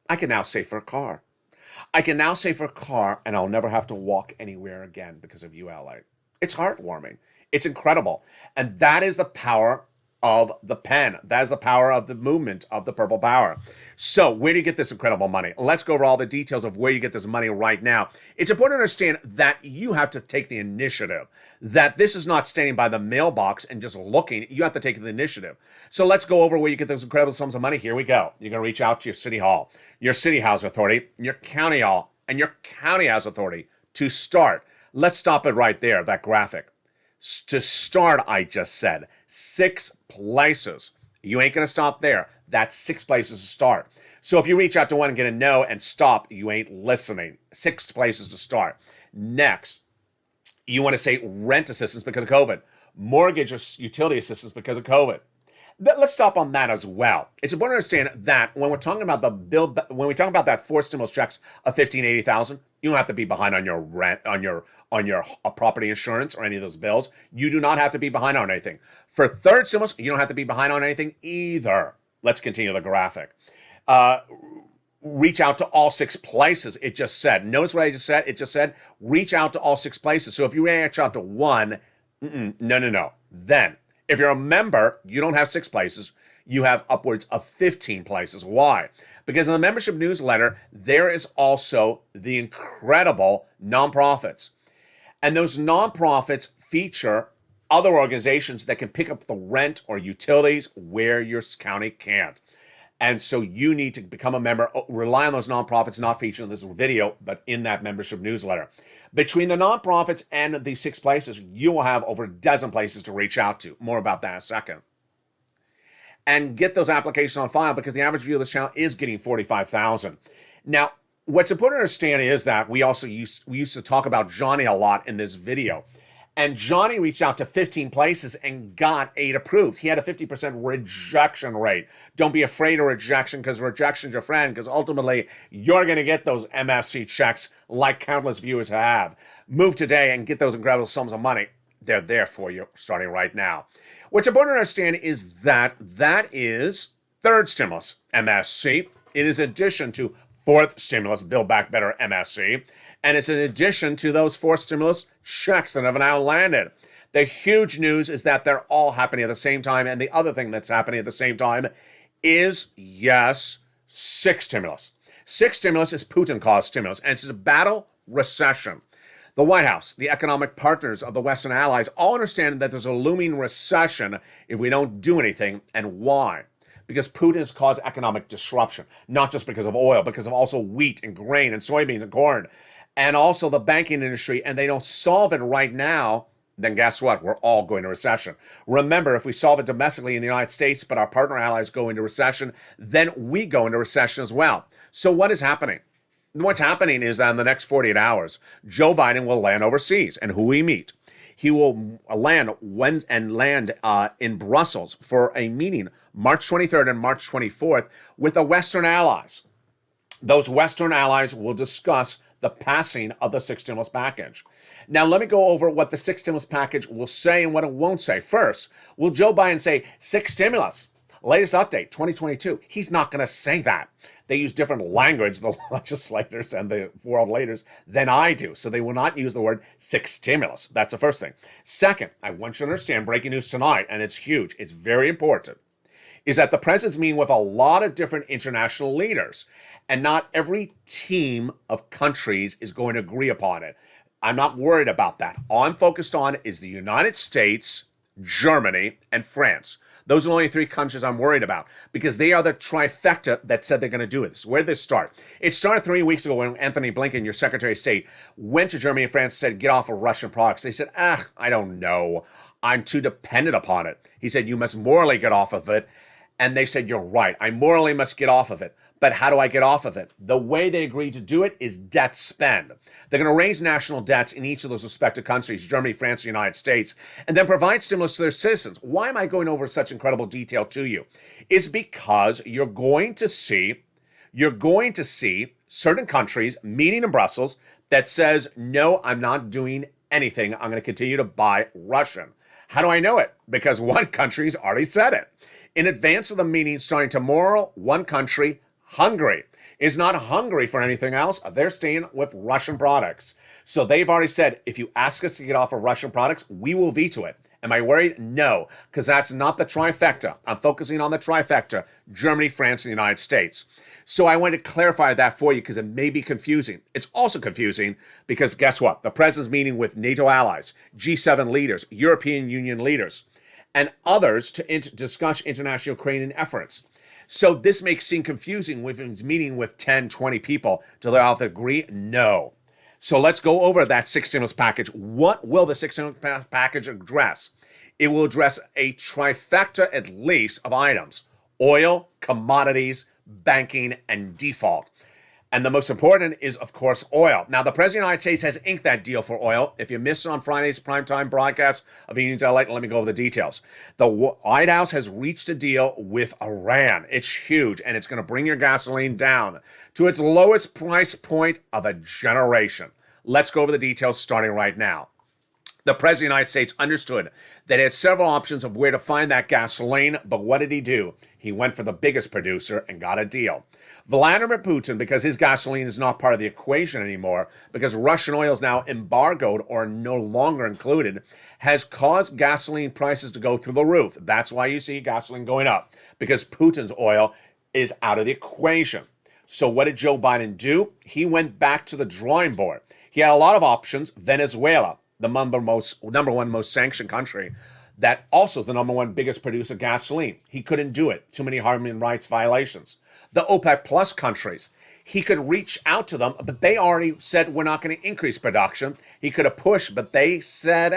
Speaker 2: I can now save for a car. I can now save for a car, and I'll never have to walk anywhere again because of you, LA. It's heartwarming. It's incredible. And that is the power of the pen. That is the power of the movement of the Purple Power. So where do you get this incredible money? Let's go over all the details of where you get this money right now. It's important to understand that you have to take the initiative, that this is not standing by the mailbox and just looking. You have to take the initiative. So let's go over where you get those incredible sums of money. Here we go. You're going to reach out to your city hall, your city house authority, your county hall, and your county house authority to start. Let's stop it right there, that graphic. To start, I just said 6 places. You ain't going to stop there. That's 6 places to start. So if you reach out to one and get a no and stop, you ain't listening. 6 places to start. Next, you want to say rent assistance because of COVID, mortgage or utility assistance because of COVID. Let's stop on that as well. It's important to understand that when we're talking about when we talk about that 4 stimulus checks of 15,000-80,000, you don't have to be behind on your rent, on your property insurance or any of those bills. You do not have to be behind on anything. For third stimulus, you don't have to be behind on anything either. Let's continue the graphic. Reach out to all 6 places. It just said. Notice what I just said. It just said reach out to all 6 places. So if you reach out to one, no. Then, if you're a member, you don't have 6 places. You have upwards of 15 places. Why? Because in the membership newsletter, there is also the incredible nonprofits. And those nonprofits feature other organizations that can pick up the rent or utilities where your county can't. And so you need to become a member, rely on those nonprofits, not featured in this video, but in that membership newsletter. Between the nonprofits and the 6 places, you will have over a dozen places to reach out to. More about that in a second. And get those applications on file because the average view of the channel is getting 45,000. Now, what's important to understand is that we used to talk about Johnny a lot in this video. And Johnny reached out to 15 places and got 8 approved. He had a 50% rejection rate. Don't be afraid of rejection because rejection's your friend because ultimately you're going to get those MSC checks like countless viewers have. Move today and get those incredible sums of money. They're there for you starting right now. What's important to understand is that is third stimulus, MSC. It is addition to fourth stimulus, Build Back Better, MSC. And it's in addition to those 4 stimulus checks that have now landed. The huge news is that they're all happening at the same time. And the other thing that's happening at the same time is, yes, 6 stimulus. 6 stimulus is Putin-caused stimulus. And it's a battle recession. The White House, the economic partners of the Western allies all understand that there's a looming recession if we don't do anything. And why? Because Putin has caused economic disruption, not just because of oil, because of also wheat and grain and soybeans and corn, and also the banking industry, and they don't solve it right now, then guess what? We're all going to recession. Remember, if we solve it domestically in the United States, but our partner allies go into recession, then we go into recession as well. So what is happening? What's happening is that in the next 48 hours, Joe Biden will land overseas. And who we meet? He will land in Brussels for a meeting March 23rd and March 24th with the Western allies. Those Western allies will discuss the passing of the 6 stimulus package. Now, let me go over what the 6 stimulus package will say and what it won't say. First, will Joe Biden say 6 stimulus, latest update, 2022? He's not going to say that. They use different language, the legislators and the world leaders, than I do. So they will not use the word 6 stimulus. That's the first thing. Second, I want you to understand breaking news tonight, and it's huge. It's very important. Is that the president's meeting with a lot of different international leaders, and not every team of countries is going to agree upon it. I'm not worried about that. All I'm focused on is the United States, Germany, and France. Those are the only 3 countries I'm worried about because they are the trifecta that said they're going to do this. Where did this start? It started 3 weeks ago when Anthony Blinken, your Secretary of State, went to Germany and France and said, get off of Russian products. They said, I don't know. I'm too dependent upon it. He said, you must morally get off of it. And they said, you're right. I morally must get off of it. But how do I get off of it? The way they agreed to do it is debt spend. They're going to raise national debts in each of those respective countries, Germany, France, the United States, and then provide stimulus to their citizens. Why am I going over such incredible detail to you? It's because you're going to see certain countries meeting in Brussels that says, no, I'm not doing anything. I'm going to continue to buy Russian. How do I know it? Because one country's already said it. In advance of the meeting starting tomorrow, one country, Hungary, is not hungry for anything else. They're staying with Russian products. So they've already said, if you ask us to get off of Russian products, we will veto it. Am I worried? No, because that's not the trifecta. I'm focusing on the trifecta, Germany, France, and the United States. So I wanted to clarify that for you because it may be confusing. It's also confusing because guess what? The president's meeting with NATO allies, G7 leaders, European Union leaders, and others to discuss international Ukrainian efforts. So this may seem confusing with his meeting with 10, 20 people. Do they all have to agree? No. So let's go over that 6 stimulus package. What will the 6 stimulus package address? It will address a trifecta at least of items: oil, commodities, banking, and default. And the most important is, of course, oil. Now, the President of the United States has inked that deal for oil. If you missed it on Friday's primetime broadcast of Evenings LALATE, let me go over the details. The White House has reached a deal with Iran. It's huge, and it's going to bring your gasoline down to its lowest price point of a generation. Let's go over the details starting right now. The President of the United States understood that he had several options of where to find that gasoline, but what did he do? He went for the biggest producer and got a deal. Vladimir Putin, because his gasoline is not part of the equation anymore, because Russian oil is now embargoed or no longer included, has caused gasoline prices to go through the roof. That's why you see gasoline going up, because Putin's oil is out of the equation. So what did Joe Biden do? He went back to the drawing board. He had a lot of options. Venezuela, the number one most sanctioned country, that also is the number one biggest producer of gasoline. He couldn't do it. Too many human rights violations. The OPEC Plus countries, he could reach out to them, but they already said we're not going to increase production. He could have pushed, but they said,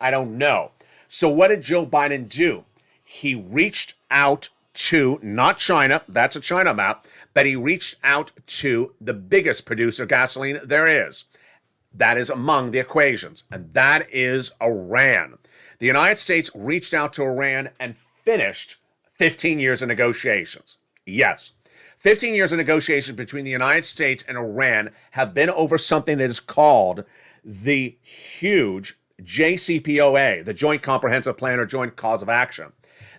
Speaker 2: I don't know. So what did Joe Biden do? He reached out to, not China, that's a China map, but he reached out to the biggest producer of gasoline there is. That is among the equations, and that is Iran. The United States reached out to Iran and finished 15 years of negotiations. Yes, 15 years of negotiations between the United States and Iran have been over something that is called the huge JCPOA, the Joint Comprehensive Plan or Joint Cause of Action.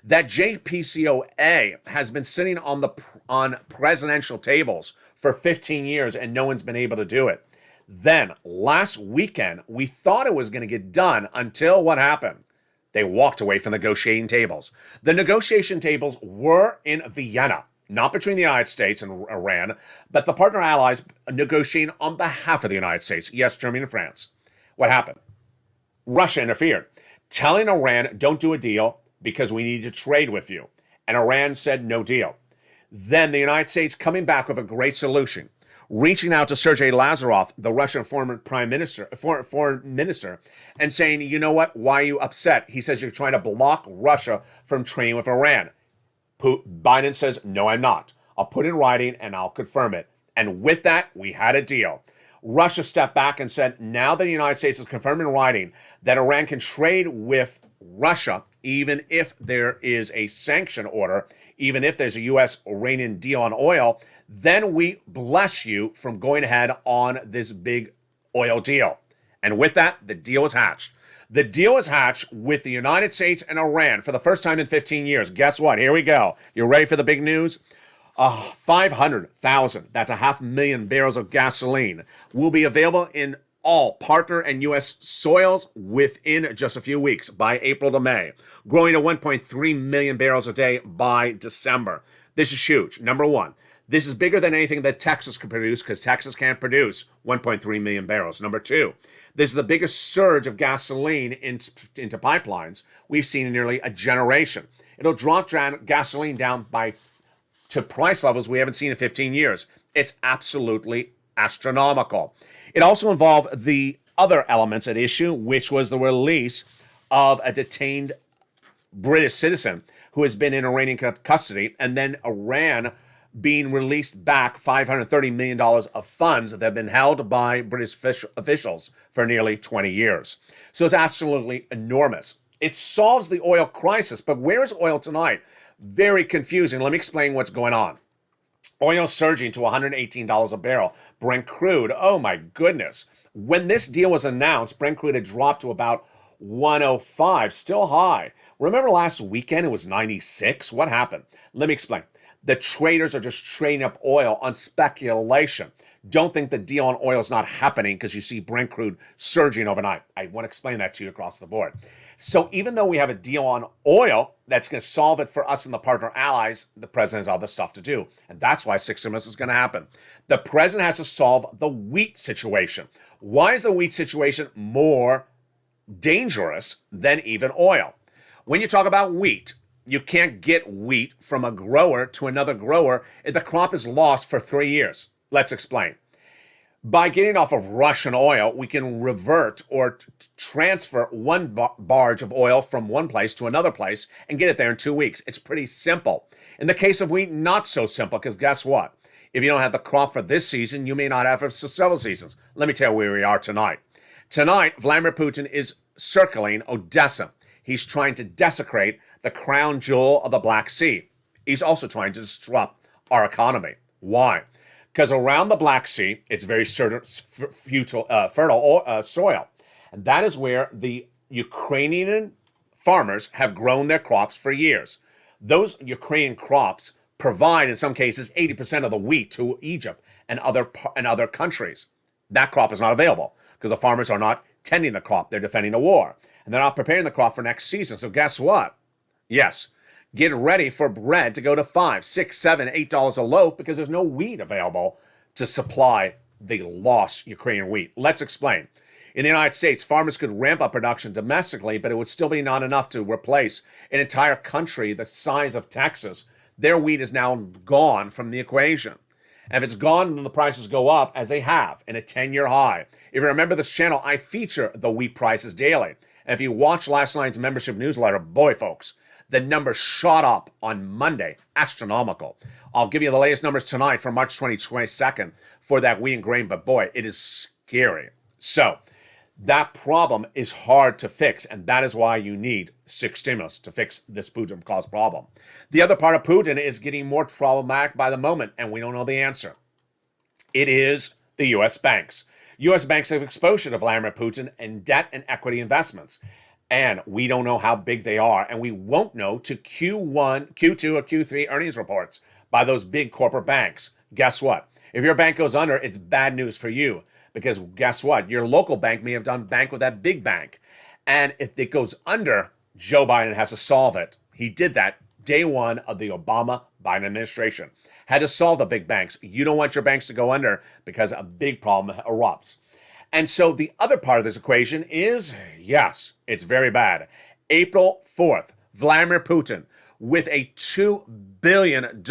Speaker 2: That JPCOA has been sitting on presidential tables for 15 years and no one's been able to do it. Then, last weekend, we thought it was going to get done until what happened? They walked away from the negotiating tables. The negotiation tables were in Vienna, not between the United States and Iran, but the partner allies negotiating on behalf of the United States. Yes, Germany and France. What happened? Russia interfered, telling Iran, don't do a deal because we need to trade with you. And Iran said, no deal. Then the United States coming back with a great solution, reaching out to Sergei Lavrov, the Russian foreign minister, and saying, you know what, why are you upset? He says you're trying to block Russia from trading with Iran. Biden says, no, I'm not. I'll put it in writing and I'll confirm it. And with that, we had a deal. Russia stepped back and said, now that the United States has confirmed in writing that Iran can trade with Russia, even if there is a sanction order, even if there's a U.S.-Iranian deal on oil, then we bless you from going ahead on this big oil deal. And with that, the deal is hatched. The deal is hatched with the United States and Iran for the first time in 15 years. Guess what? Here we go. You ready for the big news? 500,000, that's 500,000 barrels of gasoline, will be available in all partner and U.S. soils within just a few weeks, by April to May, growing to 1.3 million barrels a day by December. This is huge. Number one, this is bigger than anything that Texas could produce because Texas can't produce 1.3 million barrels. Number two, this is the biggest surge of gasoline into pipelines we've seen in nearly a generation. It'll drop gasoline down to price levels we haven't seen in 15 years. It's absolutely astronomical. It also involved the other elements at issue, which was the release of a detained British citizen who has been in Iranian custody, and then Iran being released back $530 million of funds that have been held by British officials for nearly 20 years. So it's absolutely enormous. It solves the oil crisis, but where is oil tonight? Very confusing. Let me explain what's going on. Oil surging to $118 a barrel. Brent crude, oh my goodness. When this deal was announced, Brent crude had dropped to about 105, still high. Remember last weekend it was 96? What happened? Let me explain. The traders are just trading up oil on speculation. Don't think the deal on oil is not happening because you see Brent crude surging overnight. I want to explain that to you across the board. So even though we have a deal on oil that's going to solve it for us and the partner allies, the president has other stuff to do. And that's why 6 months is going to happen. The president has to solve the wheat situation. Why is the wheat situation more dangerous than even oil? When you talk about wheat, you can't get wheat from a grower to another grower if the crop is lost for 3 years. Let's explain. By getting off of Russian oil, we can revert or transfer one barge of oil from one place to another place and get it there in 2 weeks. It's pretty simple. In the case of wheat, not so simple, because guess what? If you don't have the crop for this season, you may not have it for several seasons. Let me tell you where we are tonight. Tonight, Vladimir Putin is circling Odessa. He's trying to desecrate the crown jewel of the Black Sea. He's also trying to disrupt our economy. Why? Because around the Black Sea, it's very fertile soil. And that is where the Ukrainian farmers have grown their crops for years. Those Ukrainian crops provide, in some cases, 80% of the wheat to Egypt and other countries. That crop is not available because the farmers are not tending the crop. They're defending a war. And they're not preparing the crop for next season. So guess what? Yes, get ready for bread to go to $5, $6, $7, $8 a loaf because there's no wheat available to supply the lost Ukrainian wheat. Let's explain. In the United States, farmers could ramp up production domestically, but it would still be not enough to replace an entire country the size of Texas. Their wheat is now gone from the equation. And if it's gone, then the prices go up, as they have, in a 10-year high. If you remember this channel, I feature the wheat prices daily. And if you watched last night's membership newsletter, boy, folks, the numbers shot up on Monday, astronomical. I'll give you the latest numbers tonight for March 22nd for that wheat and grain, but boy, it is scary. So that problem is hard to fix, and that is why you need 6 stimulus to fix this Putin-caused problem. The other part of Putin is getting more problematic by the moment, and we don't know the answer. It is the U.S. banks. U.S. banks have exposure to Vladimir Putin in debt and equity investments. And we don't know how big they are, and we won't know to Q1, Q2, or Q3 earnings reports by those big corporate banks. Guess what? If your bank goes under, it's bad news for you, because guess what? Your local bank may have done bank with that big bank. And if it goes under, Joe Biden has to solve it. He did that day one of the Obama-Biden administration. Had to solve the big banks. You don't want your banks to go under because a big problem erupts. And so the other part of this equation is, yes, it's very bad. April 4th, Vladimir Putin, with a $2 billion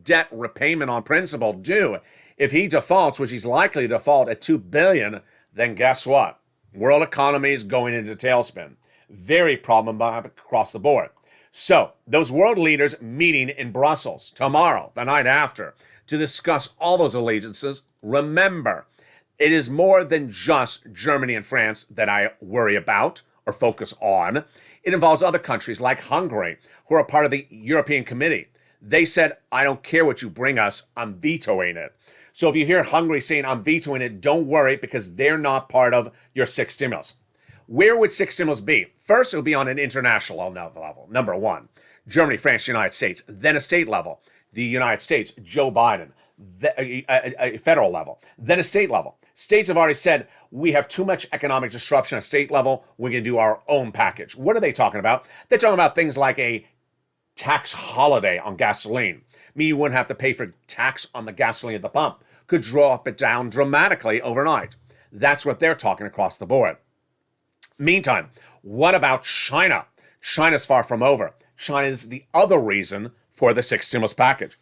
Speaker 2: debt repayment on principal due. If he defaults, which he's likely to default at $2 billion, then guess what? World economy is going into tailspin. Very problematic across the board. So those world leaders meeting in Brussels tomorrow, the night after, to discuss all those allegiances. Remember, it is more than just Germany and France that I worry about or focus on. It involves other countries like Hungary, who are part of the European Committee. They said, I don't care what you bring us, I'm vetoing it. So if you hear Hungary saying, I'm vetoing it, don't worry, because they're not part of your 6 stimulus. Where would 6 stimulus be? First, it would be on an international level. Number 1, Germany, France, United States. Then a state level, the United States, Joe Biden. A federal level. Then a state level. States have already said, we have too much economic disruption at state level. We're going to do our own package. What are they talking about? They're talking about things like a tax holiday on gasoline. Meaning you wouldn't have to pay for tax on the gasoline at the pump. Could drop it down dramatically overnight. That's what they're talking across the board. Meantime, what about China? China's far from over. China is the other reason for the 6 stimulus package.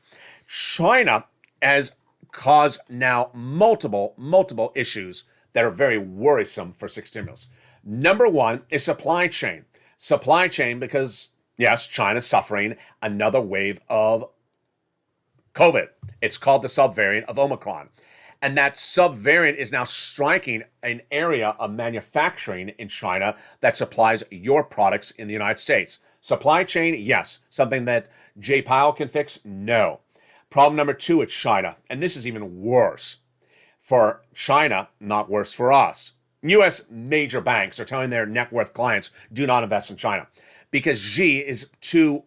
Speaker 2: China has caused now multiple issues that are very worrisome for 6 stimulus. Number 1 is supply chain. Supply chain because, yes, China's suffering another wave of COVID. It's called the subvariant of Omicron. And that subvariant is now striking an area of manufacturing in China that supplies your products in the United States. Supply chain, yes. Something that Jay Powell can fix? No. Problem number 2 at China, and this is even worse for China, not worse for us. U.S. major banks are telling their net worth clients, do not invest in China because Xi is too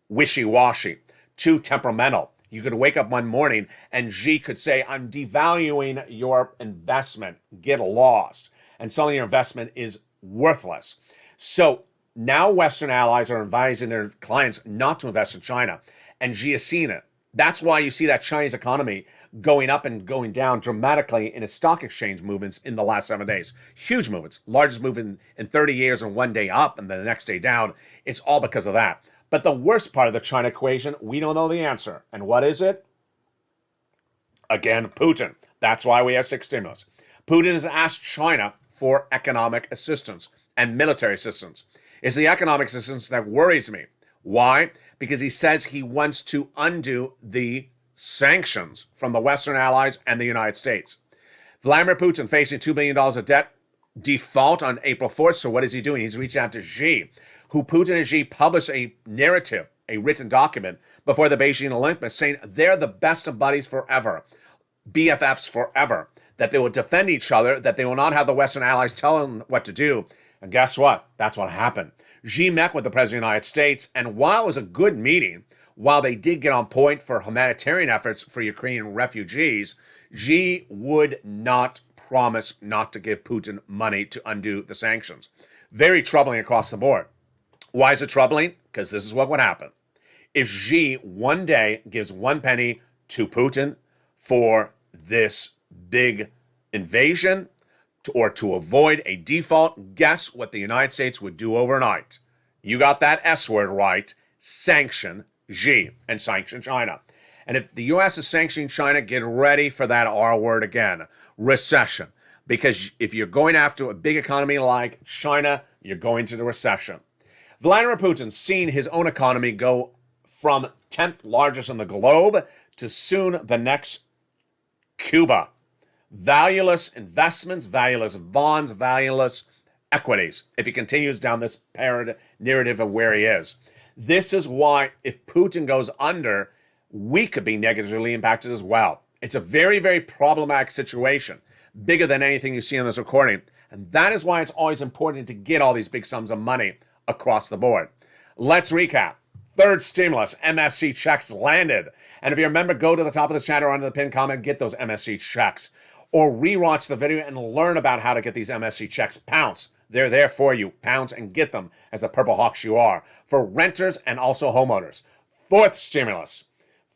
Speaker 2: wishy-washy, too temperamental. You could wake up one morning and Xi could say, I'm devaluing your investment, get lost. And suddenly your investment is worthless. So now Western allies are advising their clients not to invest in China. And Xi has seen it. That's why you see that Chinese economy going up and going down dramatically in its stock exchange movements in the last 7 days. Huge movements. Largest movement in 30 years and one day up and then the next day down. It's all because of that. But the worst part of the China equation, we don't know the answer. And what is it? Again, Putin. That's why we have 6 stimulus. Putin has asked China for economic assistance and military assistance. It's the economic assistance that worries me. Why? Because he says he wants to undo the sanctions from the Western allies and the United States. Vladimir Putin facing $2 billion of debt default on April 4th. So what is he doing? He's reaching out to Xi, who Putin and Xi published a narrative, a written document before the Beijing Olympics saying they're the best of buddies forever, BFFs forever, that they will defend each other, that they will not have the Western allies tell them what to do. And guess what? That's what happened. Xi met with the President of the United States, and while it was a good meeting, while they did get on point for humanitarian efforts for Ukrainian refugees, Xi would not promise not to give Putin money to undo the sanctions. Very troubling across the board. Why is it troubling? Because this is what would happen. If Xi one day gives 1 penny to Putin for this big invasion or to avoid a default, guess what the United States would do overnight? You got that S word right. Sanction Xi and sanction China. And if the U.S. is sanctioning China, get ready for that R word again, recession. Because if you're going after a big economy like China, you're going to the recession. Vladimir Putin's seen his own economy go from 10th largest in the globe to soon the next Cuba. Valueless investments, valueless bonds, valueless equities, if he continues down this narrative of where he is. This is why if Putin goes under, we could be negatively impacted as well. It's a very, very problematic situation, bigger than anything you see in this recording. And that is why it's always important to get all these big sums of money across the board. Let's recap. Third stimulus, MSC checks landed. And if you remember, go to the top of the chat or under the pinned comment, get those MSC checks. Or rewatch the video and learn about how to get these MSC checks. Pounce. They're there for you. Pounce and get them as the purple hawks you are. For renters and also homeowners. Fourth stimulus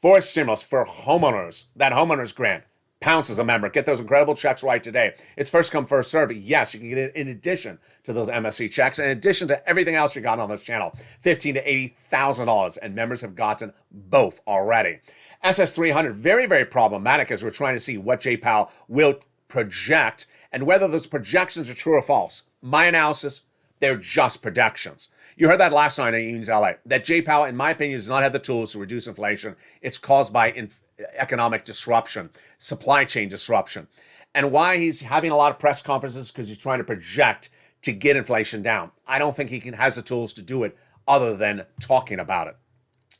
Speaker 2: for homeowners. That homeowners grant. Pounce as a member. Get those incredible checks right today. It's first come, first serve. Yes, you can get it in addition to those MSC checks, in addition to everything else you got on this channel. $15,000 to $80,000, and members have gotten both already. SS300, very, very problematic as we're trying to see what J-Powell will project and whether those projections are true or false. My analysis, they're just projections. You heard that last night in Evenings LA, that J-Powell, in my opinion, does not have the tools to reduce inflation. It's caused by economic disruption, supply chain disruption. And why he's having a lot of press conferences, because he's trying to project to get inflation down. I don't think he has the tools to do it other than talking about it.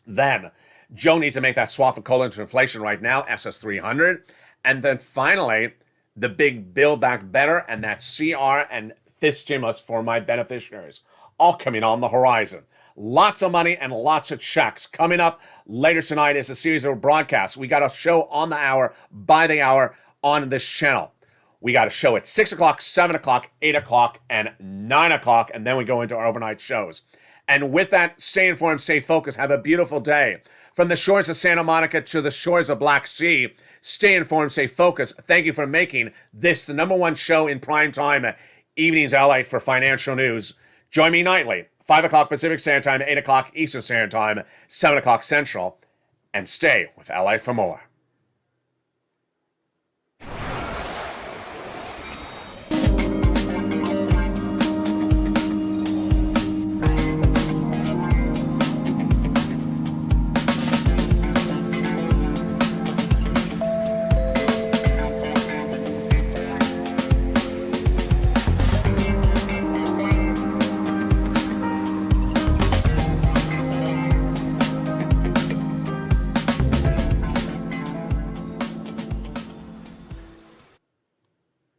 Speaker 2: Then, Joe needs to make that swap of coal into inflation right now, SS300. And then finally, the big Build Back Better and that CR and fifth stimulus for my beneficiaries, all coming on the horizon. Lots of money and lots of checks. Coming up later tonight is a series of broadcasts. We got a show on the hour, by the hour, on this channel. We got a show at 6 o'clock, 7 o'clock, 8 o'clock, and 9 o'clock, and then we go into our overnight shows. And with that, stay informed, stay focused. Have a beautiful day. From the shores of Santa Monica to the shores of Black Sea, stay informed, stay focused. Thank you for making this the #1 show in prime time, Evenings LA, for financial news. Join me nightly, 5 o'clock Pacific Standard Time, 8 o'clock Eastern Standard Time, 7 o'clock Central, and stay with LA for more.